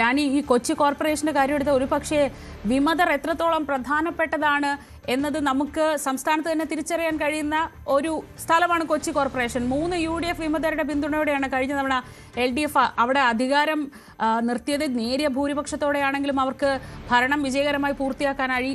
Dani, ഈ കൊച്ചി കോർപ്പറേഷന്റെ കാര്യം എടുത്ത ഒരു പക്ഷേ വിമതർ എത്രത്തോളം പ്രധാനപ്പെട്ടതാണ് എന്നത് നമുക്ക് സംസ്ഥാനത്ത് തന്നെ തിരിച്ചറിയാൻ കഴിയുന്ന ഒരു സ്ഥലമാണ് കൊച്ചി കോർപ്പറേഷൻ. 3 UDF വിമതരുടെ പിന്തുണയോടെയാണ് കഴിഞ്ഞ തവണ LDF അവിടെ അധികാരം നിർത്തിയത്. നേരിയ ഭൂരിപക്ഷത്തോടെയാണെങ്കിലും അവർക്ക് ഭരണം വിജയകരമായി പൂർത്തിയാക്കാനായി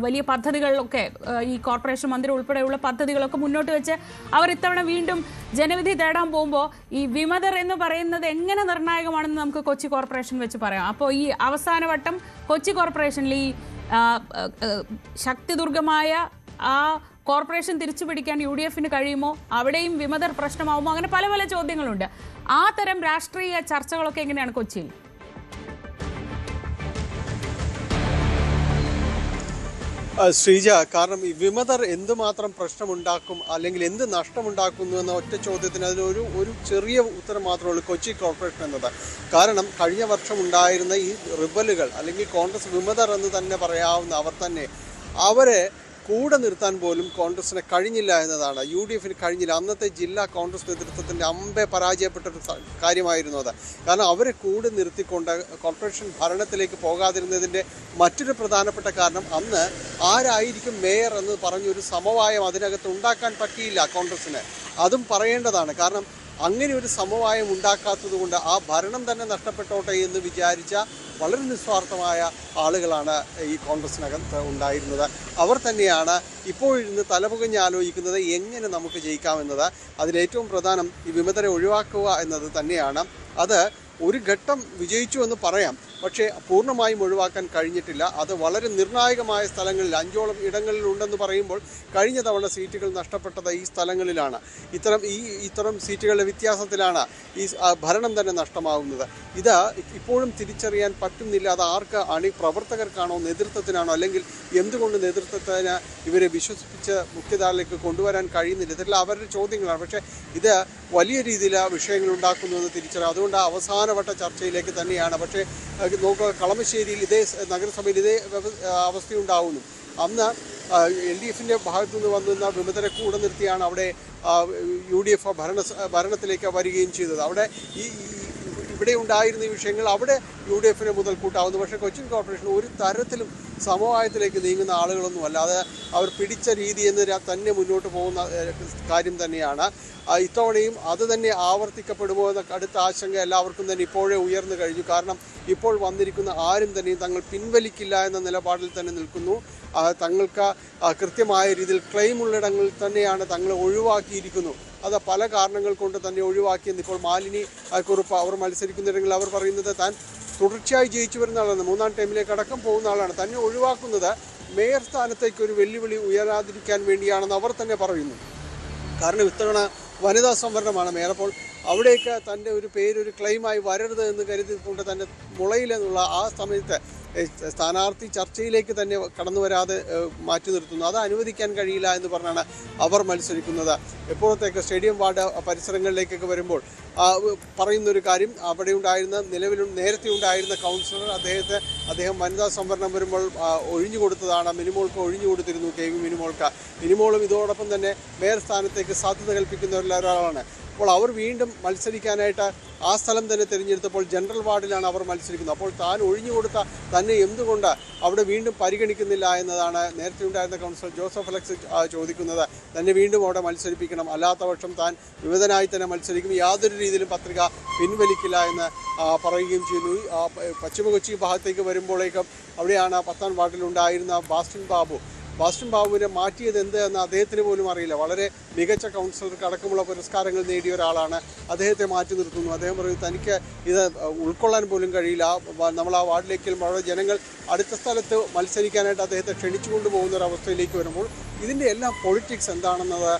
വലിയ പദ്ധതികളിലൊക്കെ ഈ കോർപ്പറേഷൻ മന്ത്രി ഉൾപ്പെടെയുള്ള പദ്ധതികളൊക്കെ മുന്നോട്ട് വെച്ച് അവർ ഇത്തവണ വീണ്ടും ജനവിധി തേടാൻ പോകുമ്പോൾ ഈ വിമതർ എന്ന് പറയുന്നത് എങ്ങനെ നിർണായകമാണെന്ന് നമുക്ക് കൊച്ചി കോർപ്പറേഷൻ വെച്ച് പറയാം. അപ്പോൾ ഈ അവസാന വട്ടം കൊച്ചി കോർപ്പറേഷനിൽ ഈ ശക്തിദുർഗമായ ആ കോർപ്പറേഷൻ തിരിച്ചു പിടിക്കാൻ UDFന് കഴിയുമോ? അവിടെയും വിമതർ പ്രശ്നമാവുമോ? അങ്ങനെ പല പല ചോദ്യങ്ങളുണ്ട്. ആ തരം രാഷ്ട്രീയ ചർച്ചകളൊക്കെ എങ്ങനെയാണ് കൊച്ചിയിൽ? ശ്രീജ, കാരണം ഈ വിമതർ എന്തുമാത്രം പ്രശ്നമുണ്ടാക്കും അല്ലെങ്കിൽ എന്ത് നഷ്ടമുണ്ടാക്കുന്നു എന്ന ഒറ്റ ചോദ്യത്തിന് അതിനൊരു ചെറിയ ഉത്തരം മാത്രമേ ഉള്ളൂ: കൊച്ചി കോർപ്പറേഷൻ എന്നത്. കാരണം കഴിഞ്ഞ വർഷം ഉണ്ടായിരുന്ന ഈ റിബലുകൾ അല്ലെങ്കിൽ കോൺഗ്രസ് വിമതർ എന്ന് തന്നെ പറയാവുന്ന അവർ തന്നെ അവരെ കൂടെ നിർത്താൻ പോലും കോൺഗ്രസിന് കഴിഞ്ഞില്ല എന്നതാണ്. UDFന് കഴിഞ്ഞില്ല. അന്നത്തെ ജില്ലാ കോൺഗ്രസ് നേതൃത്വത്തിൻ്റെ അമ്പെ പരാജയപ്പെട്ടൊരു കാര്യമായിരുന്നു അത്. കാരണം അവരെ കൂടെ നിർത്തിക്കൊണ്ട് കോർപ്പറേഷൻ ഭരണത്തിലേക്ക് പോകാതിരുന്നതിൻ്റെ മറ്റൊരു പ്രധാനപ്പെട്ട കാരണം അന്ന് ആരായിരിക്കും മേയർ എന്ന് പറഞ്ഞൊരു സമവായം അതിനകത്ത് ഉണ്ടാക്കാൻ പറ്റിയില്ല കോൺഗ്രസ്സിന്. അതും പറയേണ്ടതാണ്. കാരണം അങ്ങനെ ഒരു സമവായം ഉണ്ടാക്കാത്തത് കൊണ്ട് ആ ഭരണം തന്നെ നഷ്ടപ്പെട്ടോട്ടെ എന്ന് വിചാരിച്ച വളരെ നിസ്വാർത്ഥമായ ആളുകളാണ് ഈ കോൺഗ്രസിനകത്ത് ഉണ്ടായിരുന്നത്. അവർ തന്നെയാണ് ഇപ്പോഴിന്ന് തലപുകഞ്ഞ് ആലോചിക്കുന്നത് എങ്ങനെ നമുക്ക് ജയിക്കാമെന്നത്. അതിലേറ്റവും പ്രധാനം ഈ വിമതരെ ഒഴിവാക്കുക എന്നത് തന്നെയാണ്. അത് ഒരു ഘട്ടം വിജയിച്ചു എന്ന് പറയാം, പക്ഷേ പൂർണ്ണമായും ഒഴിവാക്കാൻ കഴിഞ്ഞിട്ടില്ല. അത് വളരെ നിർണായകമായ സ്ഥലങ്ങളിൽ 5ഓളം ഇടങ്ങളിൽ ഉണ്ടെന്ന് പറയുമ്പോൾ കഴിഞ്ഞ തവണ സീറ്റുകൾ നഷ്ടപ്പെട്ടത് ഈ സ്ഥലങ്ങളിലാണ്. ഇത്തരം സീറ്റുകളുടെ വ്യത്യാസത്തിലാണ് ഈ ഭരണം തന്നെ നഷ്ടമാകുന്നത്. ഇത് ഇപ്പോഴും തിരിച്ചറിയാൻ പറ്റുന്നില്ല. അത് പ്രവർത്തകർക്കാണോ നേതൃത്വത്തിനാണോ, അല്ലെങ്കിൽ എന്തുകൊണ്ട് നേതൃത്വത്തിന് ഇവരെ വിശ്വസിപ്പിച്ച് മുഖ്യധാരയിലേക്ക് കൊണ്ടുവരാൻ കഴിയുന്നില്ല? ഇതെല്ലാം അവരുടെ ചോദ്യങ്ങളാണ്. പക്ഷേ ഇത് വലിയ രീതിയിൽ വിഷയങ്ങൾ ഉണ്ടാക്കുന്നു എന്ന് തിരിച്ചറിയാം. അതുകൊണ്ട് അവസാനവട്ട ചർച്ചയിലേക്ക് തന്നെയാണ്. പക്ഷേ നോക്കുക, കളമശ്ശേരിയിൽ നഗരസഭയിൽ ഇതേ അവസ്ഥയുണ്ടാവുന്നു. അന്ന് LDFൻ്റെ ഭാഗത്തു നിന്ന് വന്നിരുന്ന വിമതരെ കൂടെ നിർത്തിയാണ് അവിടെ UDF ഭരണത്തിലേക്ക് വരികയും ചെയ്തത്. അവിടെ ഇവിടെ ഉണ്ടായിരുന്ന ഈ വിഷയങ്ങൾ അവിടെ UDFന് മുതൽക്കൂട്ടാവുന്നു. പക്ഷേ കൊച്ചിൻ കോർപ്പറേഷൻ ഒരു തരത്തിലും സമവായത്തിലേക്ക് നീങ്ങുന്ന ആളുകളൊന്നും അല്ല. അത് അവർ പിടിച്ച രീതി എന്ന് തന്നെ മുന്നോട്ട് പോകുന്ന കാര്യം തന്നെയാണ്. ഇത്തവണയും അത് തന്നെ ആവർത്തിക്കപ്പെടുമോ എന്ന കടുത്ത ആശങ്ക എല്ലാവർക്കും തന്നെ ഇപ്പോഴേ ഉയർന്നു കഴിഞ്ഞു. കാരണം ഇപ്പോൾ വന്നിരിക്കുന്ന ആരും തന്നെയും തങ്ങൾ പിൻവലിക്കില്ല എന്ന നിലപാടിൽ തന്നെ നിൽക്കുന്നു. തങ്ങൾക്ക് കൃത്യമായ രീതിയിൽ ക്ലെയിം ഉള്ളിടങ്ങളിൽ തന്നെയാണ് തങ്ങൾ ഒഴിവാക്കിയിരിക്കുന്നു. അത് പല കാരണങ്ങൾ കൊണ്ട് തന്നെ ഒഴിവാക്കിയെന്ന് ഇപ്പോൾ മാലിനി കുറുപ്പ് അവർ മത്സരിക്കുന്നില്ലെങ്കിൽ അവർ പറയുന്നത് താൻ തുടർച്ചയായി ജയിച്ചു വരുന്ന ആളാണ്, 3ാം ടൈമിലേക്ക് അടക്കം പോകുന്ന ആളാണ്. തന്നെ ഒഴിവാക്കുന്നത് മേയർ സ്ഥാനത്തേക്ക് ഒരു വെല്ലുവിളി ഉയരാതിരിക്കാൻ വേണ്ടിയാണെന്ന് അവർ തന്നെ പറയുന്നു. കാരണം ഇത്തവണ വനിതാ സംവരണമാണ് മേയർ. അപ്പോൾ അവിടേക്ക് തൻ്റെ ഒരു പേരൊരു ക്ലെയിമായി വരരുത് എന്ന് കരുതിക്കൊണ്ട് തന്നെ മുളയിലെന്നുള്ള ആ സമയത്ത് സ്ഥാനാർത്ഥി ചർച്ചയിലേക്ക് തന്നെ കടന്നു വരാതെ മാറ്റി നിർത്തുന്നു. അത് അനുവദിക്കാൻ കഴിയില്ല എന്ന് പറഞ്ഞാണ് അവർ മത്സരിക്കുന്നത്. എപ്പോഴത്തേക്ക് സ്റ്റേഡിയം വാർഡ് പരിസരങ്ങളിലേക്കൊക്കെ വരുമ്പോൾ പറയുന്നൊരു കാര്യം, അവിടെ ഉണ്ടായിരുന്ന നേരത്തെ ഉണ്ടായിരുന്ന കൗൺസിലർ അദ്ദേഹം വനിതാ സംവരണം വരുമ്പോൾ ഒഴിഞ്ഞു കൊടുത്തതാണ്. മിനിമോൾക്ക് ഒഴിഞ്ഞു കൊടുത്തിരുന്നു, KV മിനിമോൾക്ക്. മിനിമോളും ഇതോടൊപ്പം തന്നെ മേയർ സ്ഥാനത്തേക്ക് സാധ്യത കൽപ്പിക്കുന്നവരിൽ ഒരാളാണ്. അപ്പോൾ അവർ വീണ്ടും മത്സരിക്കാനായിട്ട് ആ സ്ഥലം തന്നെ തിരഞ്ഞെടുത്തപ്പോൾ ജനറൽ വാർഡിലാണ് അവർ മത്സരിക്കുന്നത്. അപ്പോൾ താൻ ഒഴിഞ്ഞു കൊടുത്ത തന്നെ എന്തുകൊണ്ട് അവിടെ വീണ്ടും പരിഗണിക്കുന്നില്ല എന്നതാണ് നേരത്തെ ഉണ്ടായിരുന്ന കൗൺസിലർ ജോസഫ് അലക്സ് ചോദിക്കുന്നത്. തന്നെ വീണ്ടും അവിടെ മത്സരിപ്പിക്കണം, അല്ലാത്ത പക്ഷം താൻ വിമതനായി തന്നെ മത്സരിക്കും, യാതൊരു രീതിയിലും പത്രിക പിൻവലിക്കില്ല എന്ന് പറയുകയും ചെയ്യുന്നു. പശ്ചിമ കൊച്ചി ഭാഗത്തേക്ക് വരുമ്പോഴേക്കും അവിടെയാണ് 10ാം വാർഡിലുണ്ടായിരുന്ന ബാസ്റ്റിൻ ബാബുവിനെ മാറ്റിയത് എന്ത് എന്ന് അദ്ദേഹത്തിന് പോലും അറിയില്ല. വളരെ മികച്ച കൗൺസിലർക്ക് അടക്കമുള്ള പുരസ്കാരങ്ങൾ നേടിയ ഒരാളാണ്. അദ്ദേഹത്തെ മാറ്റി നിർത്തുന്നു. അദ്ദേഹം പറയും തനിക്ക് ഇത് ഉൾക്കൊള്ളാൻ പോലും കഴിയില്ല. നമ്മൾ ആ വാർഡിലേക്ക് വളരെ ജനങ്ങൾ അടുത്ത സ്ഥലത്ത് മത്സരിക്കാനായിട്ട് അദ്ദേഹത്തെ ക്ഷണിച്ചുകൊണ്ട് പോകുന്ന ഒരവസ്ഥയിലേക്ക് വരുമ്പോൾ ഇതിൻ്റെ എല്ലാം പൊളിറ്റിക്സ് എന്താണെന്നത്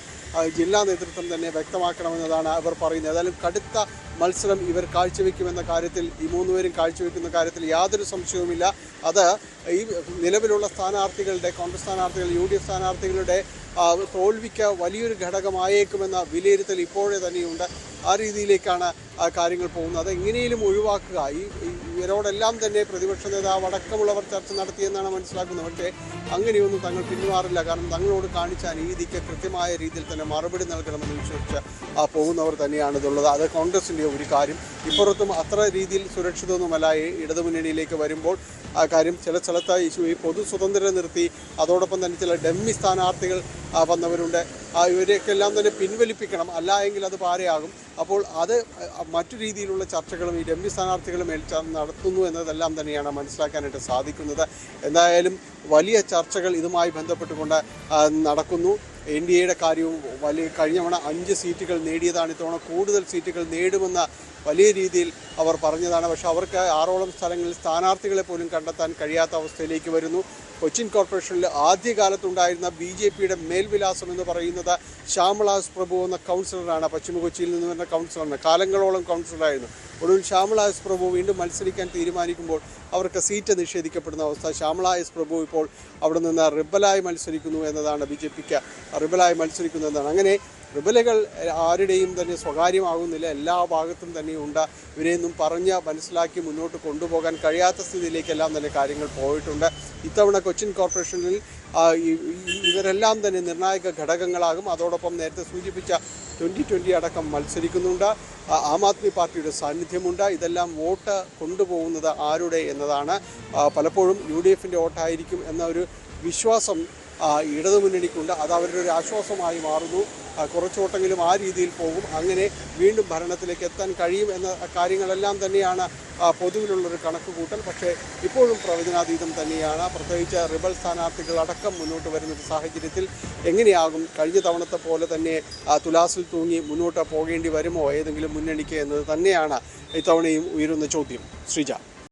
ജില്ലാ നേതൃത്വം തന്നെ വ്യക്തമാക്കണമെന്നതാണ് അവർ പറയുന്നത്. ഏതായാലും കടുത്ത മത്സരം ഇവർ കാഴ്ചവെക്കുമെന്ന കാര്യത്തിൽ, ഈ 3 പേരും കാഴ്ചവെക്കുന്ന കാര്യത്തിൽ യാതൊരു സംശയവുമില്ല. അത് ഈ നിലവിലുള്ള കോൺഗ്രസ് സ്ഥാനാർത്ഥികൾ, UDF സ്ഥാനാർത്ഥികളുടെ തോൽവിക്ക് വലിയൊരു ഘടകമായേക്കുമെന്ന വിലയിരുത്തൽ ഇപ്പോഴേ തന്നെയുണ്ട്. ആ രീതിയിലേക്കാണ് കാര്യങ്ങൾ പോകുന്നത്. അത് എങ്ങനെയും ഒഴിവാക്കുക, ഇവരോടെല്ലാം തന്നെ പ്രതിപക്ഷ നേതാവ് അടക്കമുള്ളവർ ചർച്ച നടത്തിയെന്നാണ് മനസ്സിലാക്കുന്നത്. പക്ഷേ അങ്ങനെയൊന്നും തങ്ങൾ പിന്മാറില്ല. കാരണം തങ്ങളോട് കാണിച്ച അനീതിക്ക് കൃത്യമായ രീതിയിൽ തന്നെ മറുപടി നൽകണമെന്ന് വിശ്വസിച്ച് പോകുന്നവർ തന്നെയാണ് ഇതുള്ളത്. അത് കോൺഗ്രസിൻ്റെ കൂടിയ ഒരു കാര്യം. ഇപ്പുറത്തും അത്ര രീതിയിൽ സുരക്ഷിതമൊന്നുമല്ല ഇടതുമുന്നണിയിലേക്ക് വരുമ്പോൾ ആ കാര്യം. ചില സ്ഥലത്ത് ഈ പൊതു സ്വതന്ത്രരെ നിർത്തി അതോടൊപ്പം തന്നെ ചില ഡമ്മി സ്ഥാനാർത്ഥികൾ വന്നവരുണ്ട്. ഇവരെയൊക്കെല്ലാം തന്നെ പിൻവലിപ്പിക്കണം, അല്ല എങ്കിൽ അത് പാരയാകും. അപ്പോൾ അത് മറ്റു രീതിയിലുള്ള ചർച്ചകളും ഈ ഡമ്മി സ്ഥാനാർത്ഥികളും നടത്തുന്നു എന്നതെല്ലാം തന്നെയാണ് മനസ്സിലാക്കാനായിട്ട് സാധിക്കുന്നത്. എന്തായാലും വലിയ ചർച്ചകൾ ഇതുമായി ബന്ധപ്പെട്ടുകൊണ്ട് നടക്കുന്നു. എൻ ഡി എയുടെ കാര്യവും കഴിഞ്ഞ തവണ 5 സീറ്റുകൾ നേടിയതാണ്, ഇത്തവണ കൂടുതൽ സീറ്റുകൾ നേടുമെന്ന വലിയ രീതിയിൽ അവർ പറഞ്ഞതാണ്. പക്ഷേ അവർക്ക് 6ഓളം സ്ഥലങ്ങളിൽ സ്ഥാനാർത്ഥികളെ പോലും കണ്ടെത്താൻ കഴിയാത്ത അവസ്ഥയിലേക്ക് വരുന്നു. കൊച്ചിൻ കോർപ്പറേഷനിൽ ആദ്യകാലത്തുണ്ടായിരുന്ന BJPയുടെ മേൽവിലാസം എന്ന് പറയുന്നത് ശ്യാമളാസ് പ്രഭു എന്ന കൗൺസിലറാണ്. പശ്ചിമ കൊച്ചിയിൽ നിന്ന് വരുന്ന കൗൺസിലറാണ്, കാലങ്ങളോളം കൗൺസിലറായിരുന്നു. ഒടുവിൽ ശ്യാമള എസ് പ്രഭു വീണ്ടും മത്സരിക്കാൻ തീരുമാനിക്കുമ്പോൾ അവർക്ക് സീറ്റ് നിഷേധിക്കപ്പെടുന്ന അവസ്ഥ. ശ്യാമള എസ് പ്രഭു ഇപ്പോൾ അവിടെ നിന്ന് റിബലായി മത്സരിക്കുന്നു എന്നതാണ്, BJPക്ക് റിബലായി മത്സരിക്കുന്നു എന്നതാണ്. അങ്ങനെ റിബലുകൾ ആരുടെയും തന്നെ സ്വകാര്യമാകുന്നില്ല, എല്ലാ ഭാഗത്തും തന്നെയുണ്ട്. ഇവരെയൊന്നും പറഞ്ഞ് മനസ്സിലാക്കി മുന്നോട്ട് കൊണ്ടുപോകാൻ കഴിയാത്ത സ്ഥിതിയിലേക്കെല്ലാം തന്നെ കാര്യങ്ങൾ പോയിട്ടുണ്ട്. ഇത്തവണ കൊച്ചിൻ കോർപ്പറേഷനിൽ ഇവരെല്ലാം തന്നെ നിർണായക ഘടകങ്ങളാകും. അതോടൊപ്പം നേരത്തെ സൂചിപ്പിച്ച 2020 അടക്കം മത്സരിക്കുന്നുണ്ട്. ആം ആദ്മി പാർട്ടിയുടെ സാന്നിധ്യമുണ്ട്. ഇതെല്ലാം വോട്ട് കൊണ്ടുപോകുന്നത് ആരുടെ എന്നതാണ്. പലപ്പോഴും UDFൻ്റെ വോട്ടായിരിക്കും എന്ന ഒരു വിശ്വാസം ഇടതുമുന്നണിക്കുണ്ട്. അത് അവരുടെ ഒരു ആശ്വാസമായി മാറുന്നു. കുറച്ച് വോട്ടെങ്കിലും ആ രീതിയിൽ പോകും. അങ്ങനെ വീണ്ടും ഭരണത്തിലേക്ക് എത്താൻ കഴിയും എന്ന കാര്യങ്ങളെല്ലാം തന്നെയാണ് പൊതുവിലുള്ളൊരു കണക്കുകൂട്ടൽ. പക്ഷേ ഇപ്പോഴും പ്രവചനാതീതം തന്നെയാണ്. പ്രത്യേകിച്ച് റിബൽ സ്ഥാനാർത്ഥികളടക്കം മുന്നോട്ട് വരുന്നൊരു സാഹചര്യത്തിൽ എങ്ങനെയാകും, കഴിഞ്ഞ തവണത്തെ പോലെ തന്നെ തുലാസിൽ തൂങ്ങി മുന്നോട്ട് പോകേണ്ടി വരുമോ ഏതെങ്കിലും മുന്നണിക്ക് എന്നത് തന്നെയാണ് ഇത്തവണയും ഉയരുന്ന ചോദ്യം. ശ്രീജ.